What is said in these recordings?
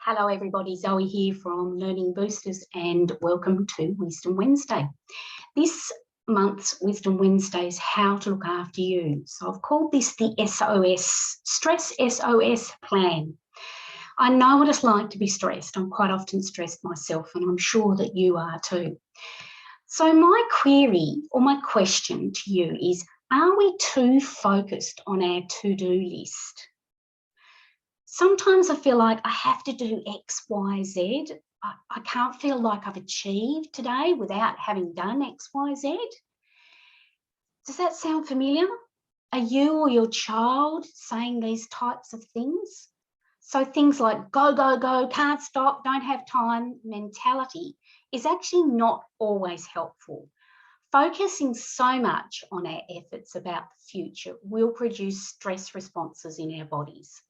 Hello everybody, Zoe here from Learning Boosters and welcome to Wisdom Wednesday. This month's Wisdom Wednesday is how to look after you. So I've called this the SOS, Stress SOS plan. I know what it's like to be stressed. I'm quite often stressed myself and I'm sure that you are too. So my query or my question to you is, are we too focused on our to-do list? Sometimes I feel like I have to do X, Y, Z. I can't feel like I've achieved today without having done X, Y, Z. Does that sound familiar? Are you or your child saying these types of things? So things like go, go, go, can't stop, don't have time mentality is actually not always helpful. Focusing so much on our efforts about the future will produce stress responses in our bodies.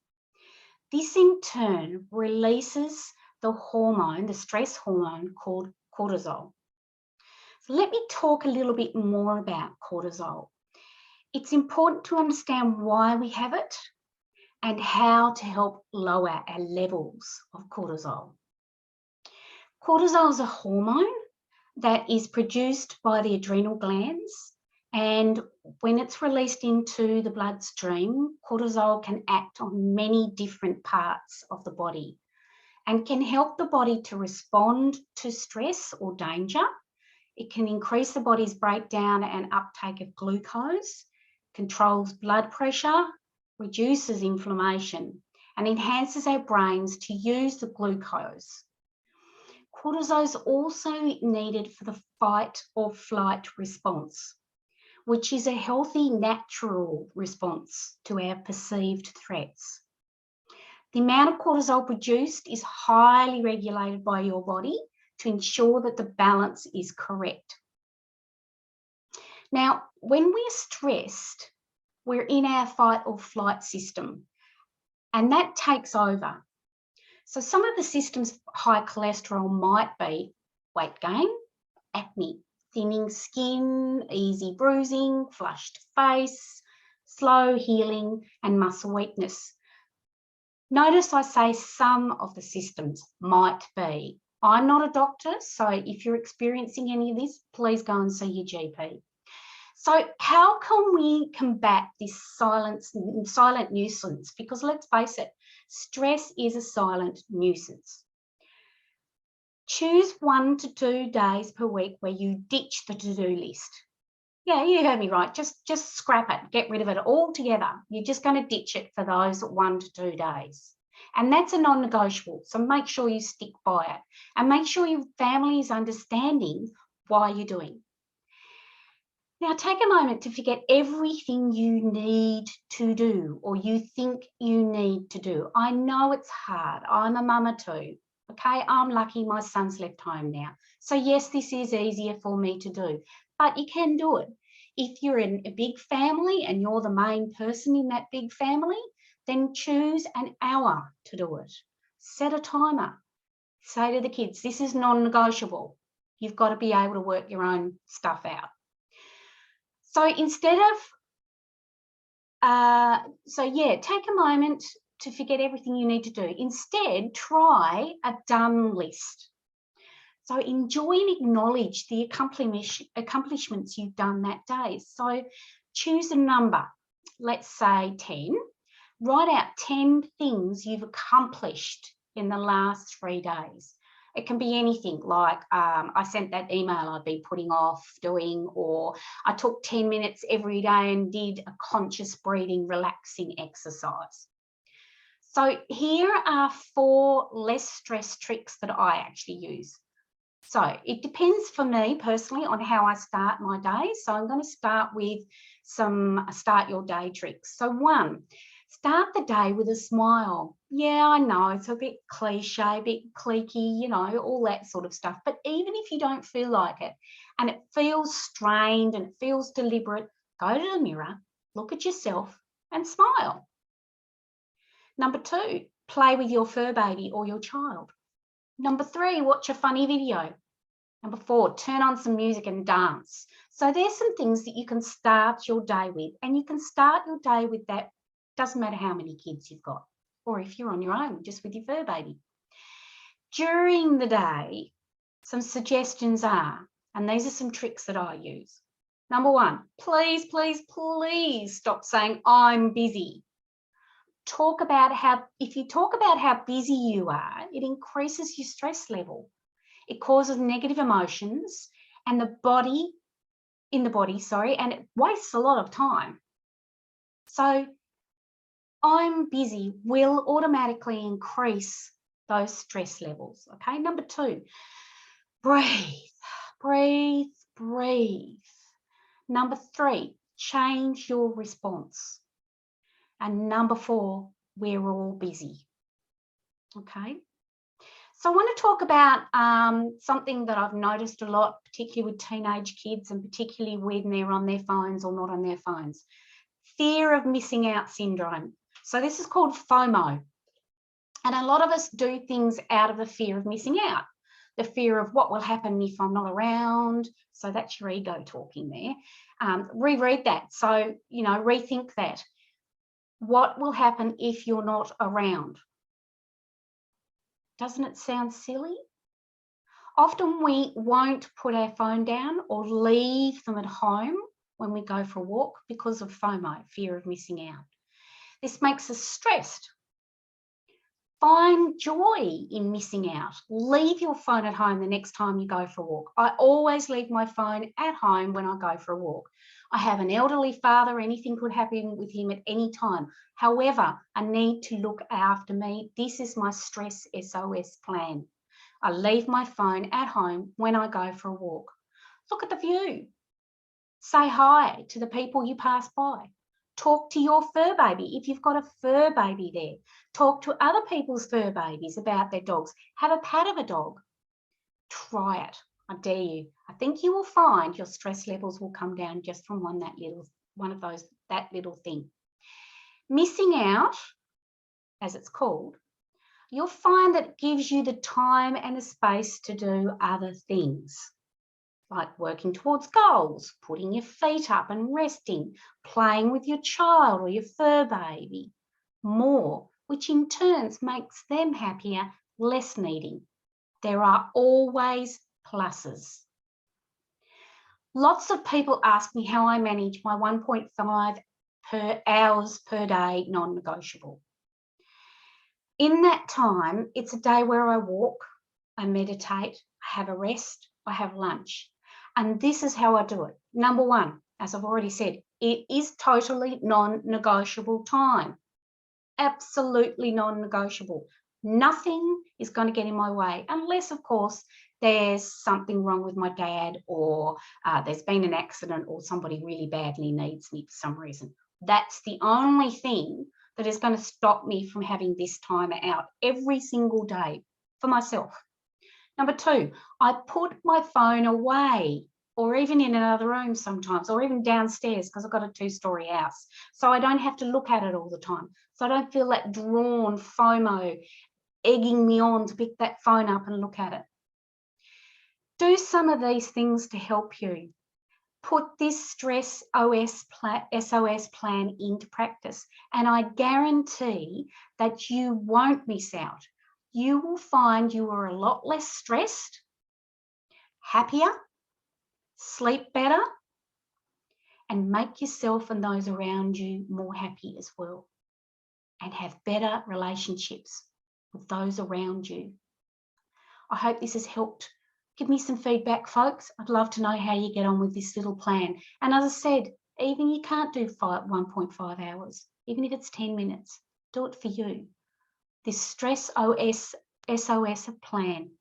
This in turn releases the hormone, the stress hormone called cortisol. So let me talk a little bit more about cortisol. It's important to understand why we have it and how to help lower our levels of cortisol. Cortisol is a hormone that is produced by the adrenal glands, and when it's released into the bloodstream, cortisol can act on many different parts of the body and can help the body to respond to stress or danger. It can increase the body's breakdown and uptake of glucose, controls blood pressure, reduces inflammation, and enhances our brains to use the glucose. Cortisol is also needed for the fight or flight response, which is a healthy, natural response to our perceived threats. The amount of cortisol produced is highly regulated by your body to ensure that the balance is correct. Now, when we're stressed, we're in our fight or flight system, and that takes over. So some of the systems of high cholesterol might be weight gain, acne, thinning skin, easy bruising, flushed face, slow healing, and muscle weakness. Notice I say some of the systems might be. I'm not a doctor, so if you're experiencing any of this, please go and see your GP. So how can we combat this silent nuisance? Because let's face it, stress is a silent nuisance. Choose 1 to 2 days per week where you ditch the to-do list. Yeah, you heard me right. Just scrap it, get rid of it altogether. You're just going to ditch it for those 1 to 2 days. And that's a non-negotiable. So make sure you stick by it and make sure your family is understanding why you're doing. Now, take a moment to forget everything you need to do or you think you need to do. I know it's hard. I'm a mama too. Okay, I'm lucky my son's left home now. So yes, this is easier for me to do, but you can do it. If you're in a big family and you're the main person in that big family, then choose an hour to do it. Set a timer. Say to the kids, this is non-negotiable. You've got to be able to work your own stuff out. So instead of, take a moment to forget everything you need to do. Instead, try a done list. So enjoy and acknowledge the accomplishments you've done that day. So choose a number, let's say 10. Write out 10 things you've accomplished in the last 3 days. It can be anything like I sent that email I've been putting off doing, or I took 10 minutes every day and did a conscious breathing, relaxing exercise. So here are 4 less stress tricks that I actually use. So it depends for me personally on how I start my day. So I'm going to start with some start your day tricks. So 1, start the day with a smile. Yeah, I know it's a bit cliche, a bit cliquey, you know, all that sort of stuff. But even if you don't feel like it and it feels strained and it feels deliberate, go to the mirror, look at yourself and smile. Number 2, play with your fur baby or your child. Number 3, watch a funny video. Number 4, turn on some music and dance. So there's some things that you can start your day with, and you can start your day with that. Doesn't matter how many kids you've got, or if you're on your own, just with your fur baby. During the day, some suggestions are, and these are some tricks that I use. Number one, please, please, please stop saying I'm busy. If you talk about how busy you are, it increases your stress level. It causes negative emotions and and it wastes a lot of time. So I'm busy will automatically increase those stress levels. Okay, number two, breathe, breathe, breathe. Number three, change your response. And number four, we're all busy. Okay. So I want to talk about something that I've noticed a lot, particularly with teenage kids and particularly when they're on their phones or not on their phones. Fear of missing out syndrome. So this is called FOMO. And a lot of us do things out of the fear of missing out. The fear of what will happen if I'm not around. So that's your ego talking there. Reread that. So, rethink that. What will happen if you're not around? Doesn't it sound silly? Often we won't put our phone down or leave them at home when we go for a walk because of FOMO, fear of missing out. This makes us stressed. Find joy in missing out. Leave your phone at home the next time you go for a walk. I always leave my phone at home when I go for a walk. I have an elderly father, anything could happen with him at any time. However, I need to look after me. This is my stress SOS plan. I leave my phone at home when I go for a walk. Look at the view. Say hi to the people you pass by. Talk to your fur baby if you've got a fur baby there. Talk to other people's fur babies about their dogs. Have a pat of a dog. Try it. I dare you. I think you will find your stress levels will come down just from that little thing. Missing out, as it's called, you'll find that it gives you the time and the space to do other things, like working towards goals, putting your feet up and resting, playing with your child or your fur baby more, which in turn makes them happier, less needy. There are always pluses. Lots of people ask me how I manage my 1.5 hours per day non-negotiable. In that time, it's a day where I walk, I meditate, I have a rest, I have lunch. And this is how I do it. Number one, as I've already said, it is totally non-negotiable time. Absolutely non-negotiable. Nothing is going to get in my way unless, of course, there's something wrong with my dad or there's been an accident or somebody really badly needs me for some reason. That's the only thing that is going to stop me from having this time out every single day for myself. Number two, I put my phone away or even in another room sometimes or even downstairs because I've got a 2-story house. So I don't have to look at it all the time. So I don't feel that drawn FOMO egging me on to pick that phone up and look at it. Do some of these things to help you. Put this stress SOS plan into practice and I guarantee that you won't miss out. You will find you are a lot less stressed, happier, sleep better, and make yourself and those around you more happy as well, and have better relationships with those around you. I hope this has helped. Give me some feedback, folks. I'd love to know how you get on with this little plan. And as I said, even you can't do 1.5 hours, even if it's 10 minutes, do it for you. This stress SOS plan.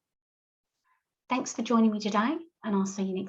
Thanks for joining me today, and I'll see you next time.